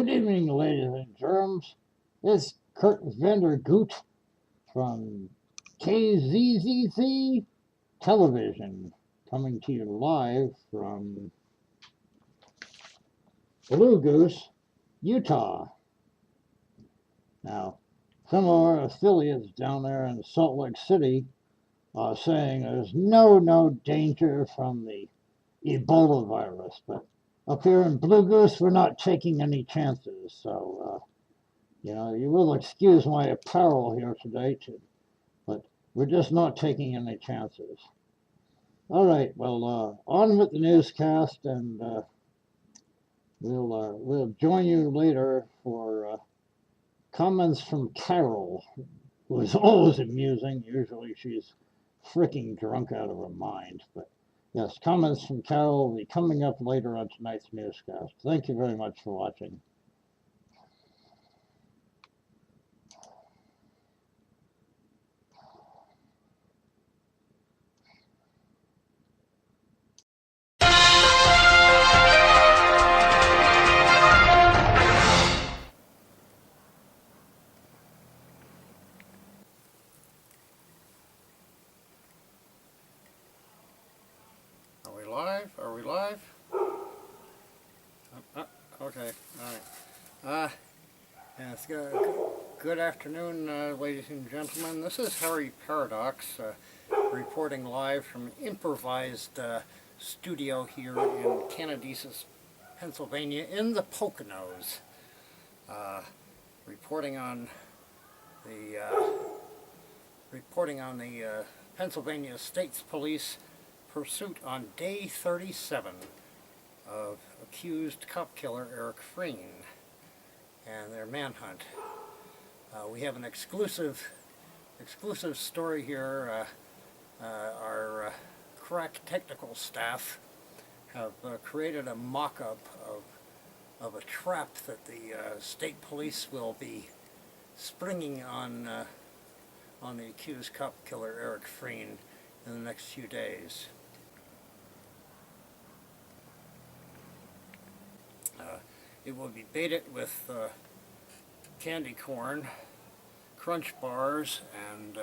Good evening, ladies and germs. It's Kurt Vandergoot from KZZZ Television, coming to you live from Blue Goose, Utah. Now, some of our affiliates down there in Salt Lake City are saying there's no danger from the Ebola virus, but up here in Blue Goose, we're not taking any chances. So, you will excuse my apparel here today, but we're just not taking any chances. All right, well, on with the newscast, and we'll join you later for comments from Carol, who is always amusing. Usually she's freaking drunk out of her mind, but yes, comments from Carol will be coming up later on tonight's newscast. Thank you very much for watching. Are we live? Okay, all right. Yes, good afternoon, ladies and gentlemen. This is Harry Paradox, reporting live from an improvised studio here in KZZZ, Pennsylvania, in the Poconos. Reporting on the Pennsylvania State's Police pursuit on day 37 of accused cop killer Eric Frein and their manhunt. We have an exclusive story here. Our crack technical staff have created a mock-up of a trap that the state police will be springing on the accused cop killer Eric Frein in the next few days. It will be baited with candy corn, crunch bars, and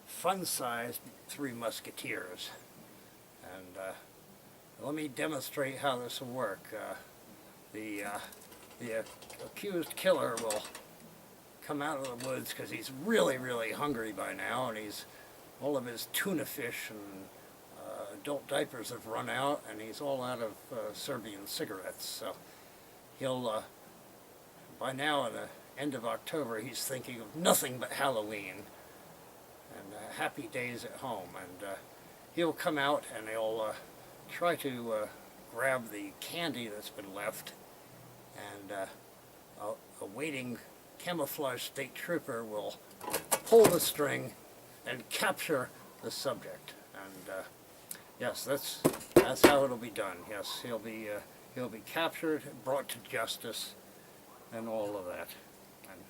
fun-sized Three Musketeers. And let me demonstrate how this will work. The accused killer will come out of the woods because he's really hungry by now, and all of his tuna fish and adult diapers have run out, and he's all out of Serbian cigarettes. So he'll, by now, at the end of October, he's thinking of nothing but Halloween and happy days at home. And he'll come out and he'll try to grab the candy that's been left, and a waiting camouflage state trooper will pull the string and capture the subject. And yes, that's how it'll be done. Yes, he'll be captured, brought to justice, and all of that. And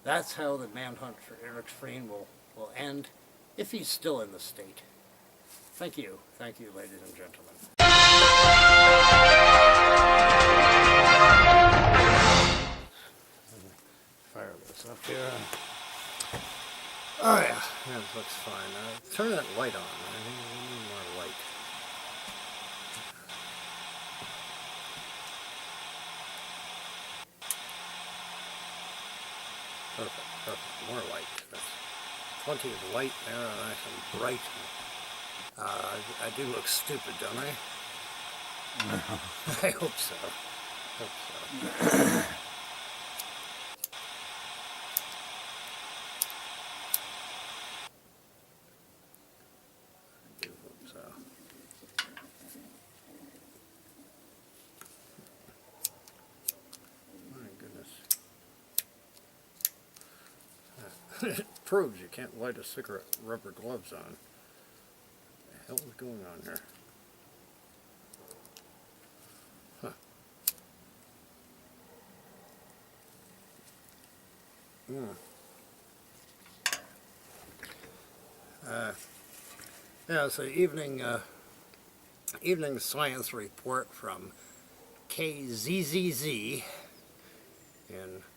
that's how the manhunt for Eric Frein will end, if he's still in the state. Thank you, ladies and gentlemen. Fire this up here. Oh yeah, that looks fine. Turn that light on. I think we need more light. Perfect. More light. That's plenty of light there, nice and bright. I do look stupid, don't I? I hope so. I do hope so. My goodness. It proves you can't light a cigarette with rubber gloves on. What the hell is going on here? Yeah, it's an evening science report from KZZZ,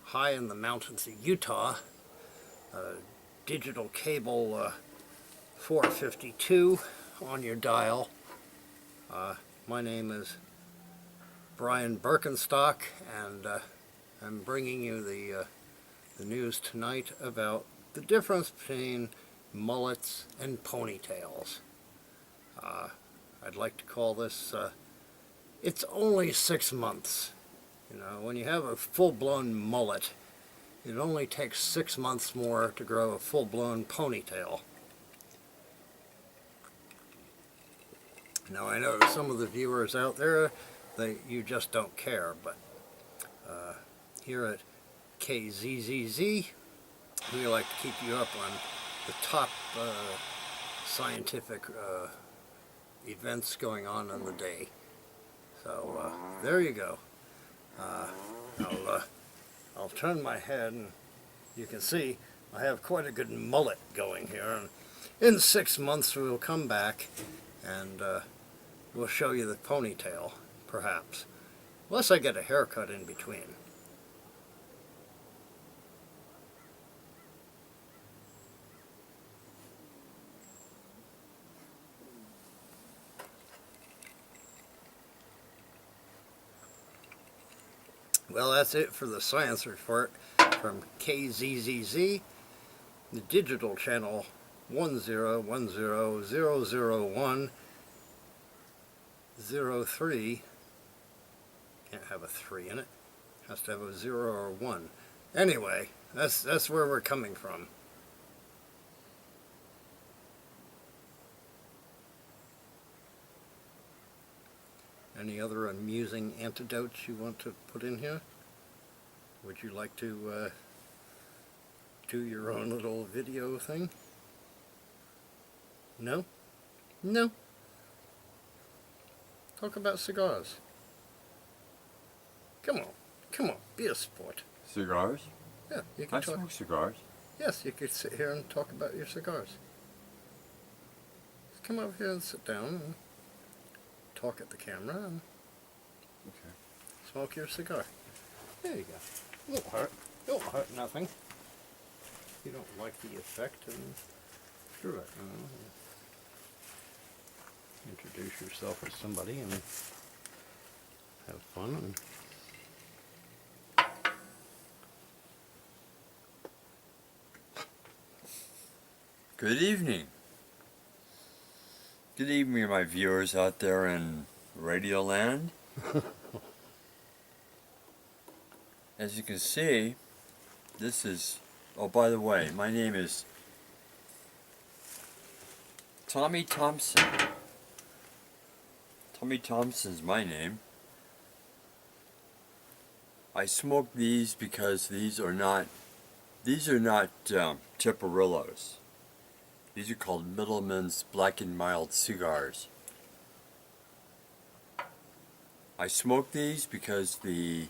high in the mountains of Utah, digital cable 452 on your dial. My name is Brian Birkenstock, and I'm bringing you the news tonight about the difference between mullets and ponytails. I'd like to call this, it's only 6 months. You know, when you have a full-blown mullet, it only takes 6 months more to grow a full-blown ponytail. Now, I know some of the viewers out there, you just don't care, but here at KZZZ, we like to keep you up on the top scientific events going on in the day. So there you go. I'll turn my head, and you can see I have quite a good mullet going here. And in 6 months we'll come back and we'll show you the ponytail, perhaps, unless I get a haircut in between. Well, that's it for the science report from KZZZ, the digital channel 101000103. Can't have a 3 in it. Has to have a 0 or 1. Anyway, that's where we're coming from. Any other amusing anecdotes you want to put in here? Would you like to do your own little video thing? No? No? Talk about cigars. Come on, be a sport. Cigars? Yeah, you can I talk. smoke cigars. Yes, you could sit here and talk about your cigars. Just come over here and sit down and talk at the camera and Okay. smoke your cigar. There you go. Don't hurt nothing. If you don't like the effect, then screw it. You know. Introduce yourself as somebody and have fun. And Good evening. Good evening, my viewers out there in Radio Land. As you can see, this is, oh, by the way, my name is Tommy Thompson. Tommy Thompson's my name. I smoke these because these are not Tiparillos. These are called Middleman's Black and Mild cigars. I smoke these because the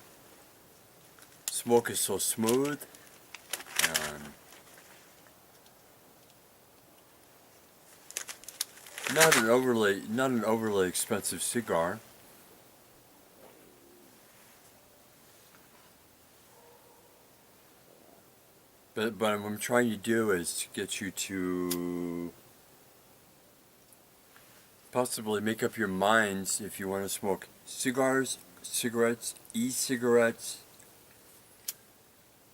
smoke is so smooth and not an overly expensive cigar. But what I'm trying to do is to get you to possibly make up your minds if you want to smoke cigars, cigarettes, e-cigarettes,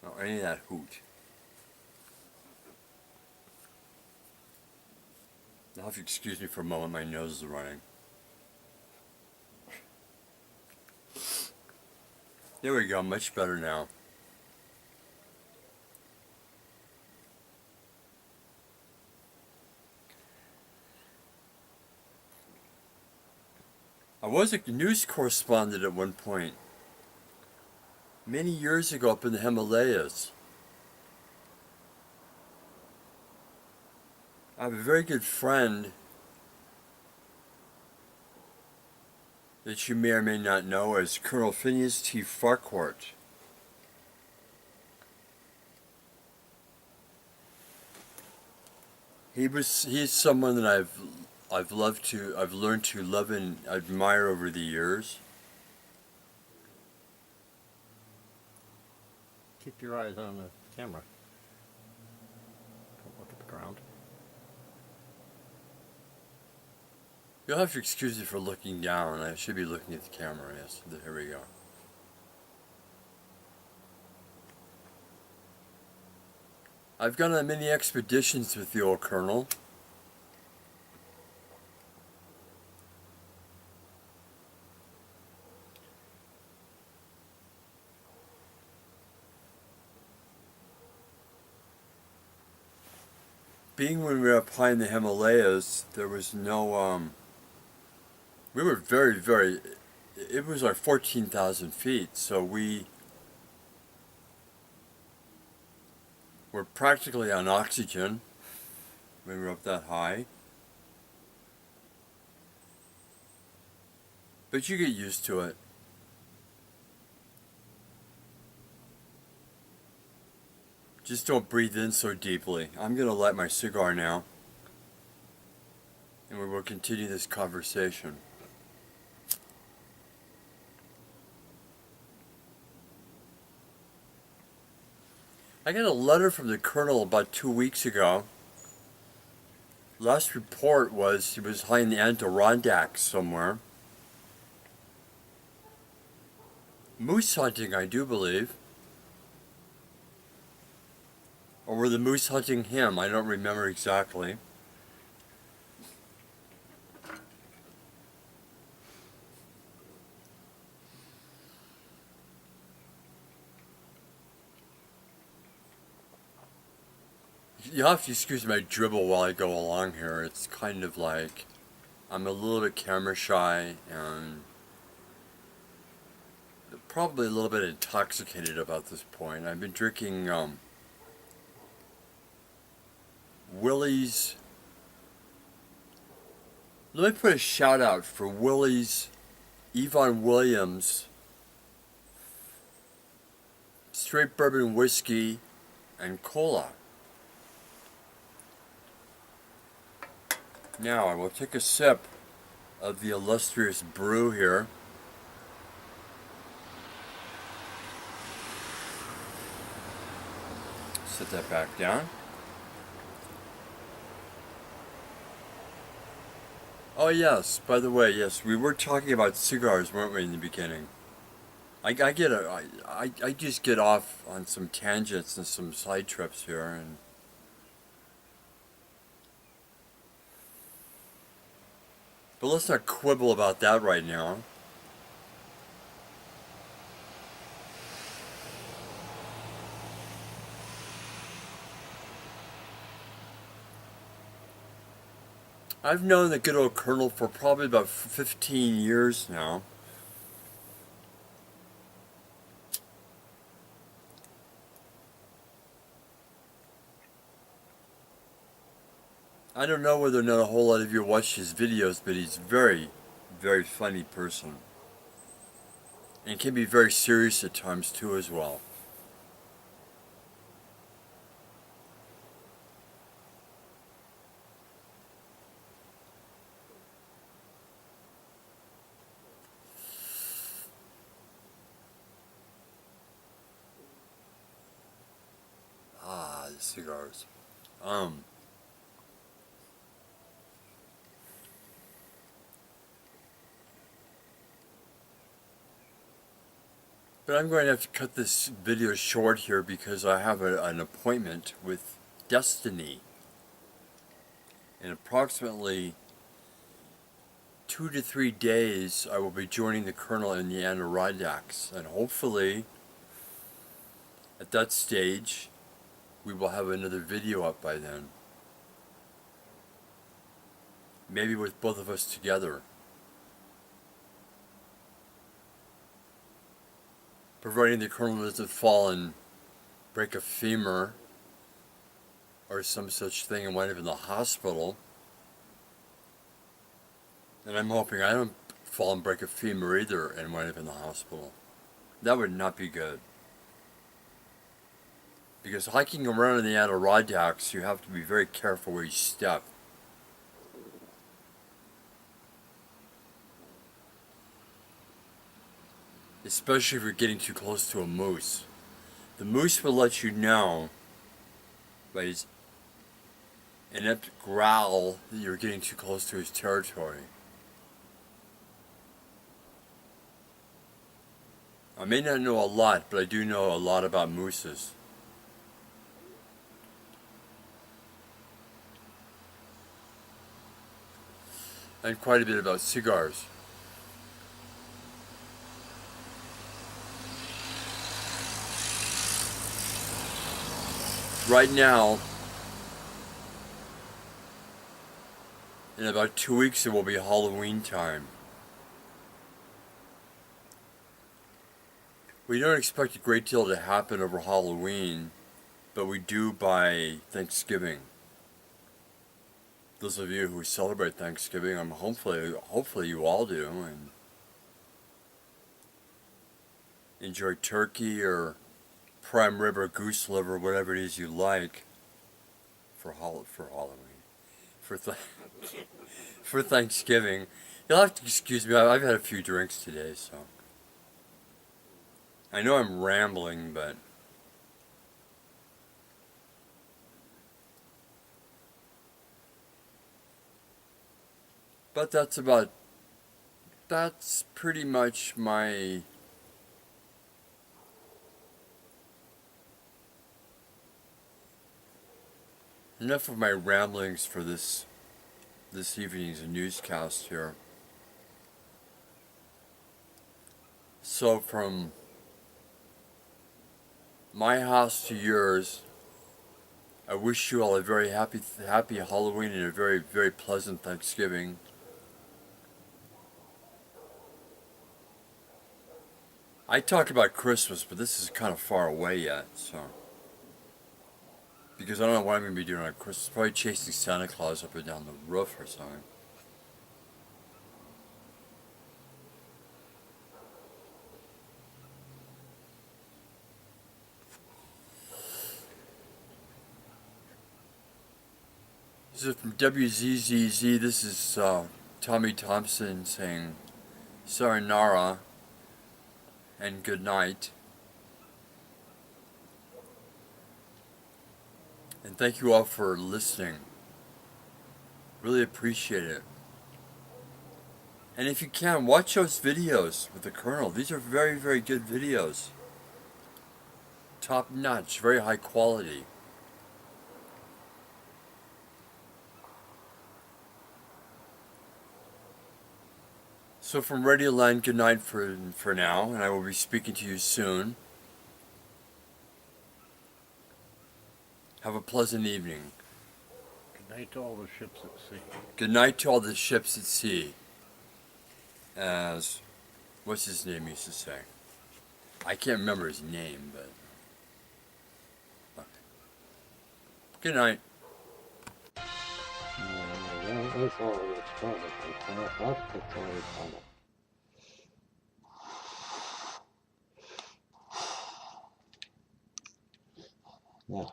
or any of that hoot. Now if you excuse me for a moment, my nose is running. There we go, much better now. I was a news correspondent at one point, many years ago up in the Himalayas. I have a very good friend that you may or may not know as Colonel Phineas T. Farquhart. He's someone that I've learned to love and admire over the years. Keep your eyes on the camera. Don't look at the ground. You'll have to excuse me for looking down. I should be looking at the camera. Yes, here we go. I've gone on many expeditions with the old Colonel. Being when we were up high in the Himalayas, there was no, we were very, it was like 14,000 feet, so we were practically on oxygen when we were up that high. But you get used to it. Just don't breathe in so deeply. I'm going to light my cigar now, and we will continue this conversation. I got a letter from the Colonel about 2 weeks ago. Last report was he was high in the Adirondacks somewhere. Moose hunting, I do believe. Or were the moose hunting him? I don't remember exactly. You'll have to excuse my dribble while I go along here. It's kind of like I'm a little bit camera shy and probably a little bit intoxicated about this point. I've been drinking Willie's. Let me put a shout out for Willie's Yvonne Williams straight bourbon whiskey and cola. Now I will take a sip of the illustrious brew here. Set that back down. Oh yes, by the way, yes, we were talking about cigars, weren't we, in the beginning? I just get off on some tangents and some side trips here, and but let's not quibble about that right now. I've known the good old Colonel for probably about 15 years now. I don't know whether or not a whole lot of you watch his videos, but he's a very, very funny person. And can be very serious at times too as well. Ah, the cigars. But I'm going to have to cut this video short here because I have an appointment with Destiny. In approximately 2 to 3 days, I will be joining the Colonel in the Adirondacks, and hopefully, at that stage, we will have another video up by then. Maybe with both of us together. Providing the Colonel doesn't fall and break a femur or some such thing and wind up in the hospital. And I'm hoping I don't fall and break a femur either and wind up in the hospital. That would not be good. Because hiking around in the Adirondacks, you have to be very careful where you step. Especially if you're getting too close to a moose. The moose will let you know by his inept growl that you're getting too close to his territory. I may not know a lot, but I do know a lot about mooses. And quite a bit about cigars. Right now, in about 2 weeks, it will be Halloween time. We don't expect a great deal to happen over Halloween, but we do by Thanksgiving. Those of you who celebrate Thanksgiving, hopefully you all do, and enjoy turkey or prime rib or goose liver, whatever it is you like, for Halloween, for Thanksgiving. You'll have to excuse me. I've had a few drinks today, so I know I'm rambling, but that's pretty much my enough of my ramblings for this evening's newscast here. So from my house to yours, I wish you all a very happy Halloween and a very, very pleasant Thanksgiving. I talk about Christmas, but this is kind of far away yet, so. Because I don't know what I'm going to be doing on Christmas. Probably chasing Santa Claus up and down the roof or something. This is from WZZZ. This is Tommy Thompson saying sayonara and good night. And thank you all for listening. Really appreciate it. And if you can, watch those videos with the Colonel. These are very, very good videos. Top notch, very high quality. So from Radioland, good night for now, and I will be speaking to you soon. Have a pleasant evening. Good night to all the ships at sea. Good night to all the ships at sea. As, what's his name used to say? I can't remember his name, but... Good night. That's all it's probably. That's probably. Yeah.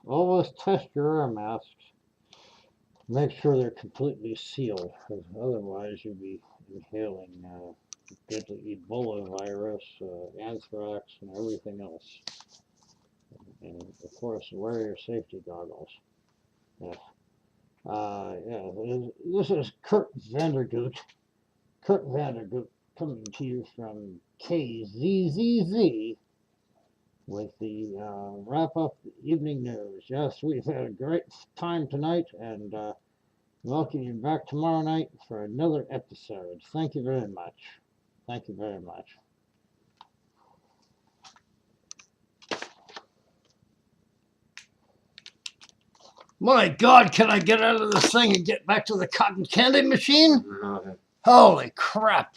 Always test your air masks. Make sure they're completely sealed, because otherwise you'll be inhaling deadly Ebola virus, anthrax, and everything else. And of course, wear your safety goggles. Yeah. This is Kurt Vandergoot. Kurt Vandergoot coming to you from KZZZ with the wrap-up evening news. Yes, we've had a great time tonight, and welcome you back tomorrow night for another episode. Thank you very much. Thank you very much. My God, can I get out of this thing and get back to the cotton candy machine? Holy crap.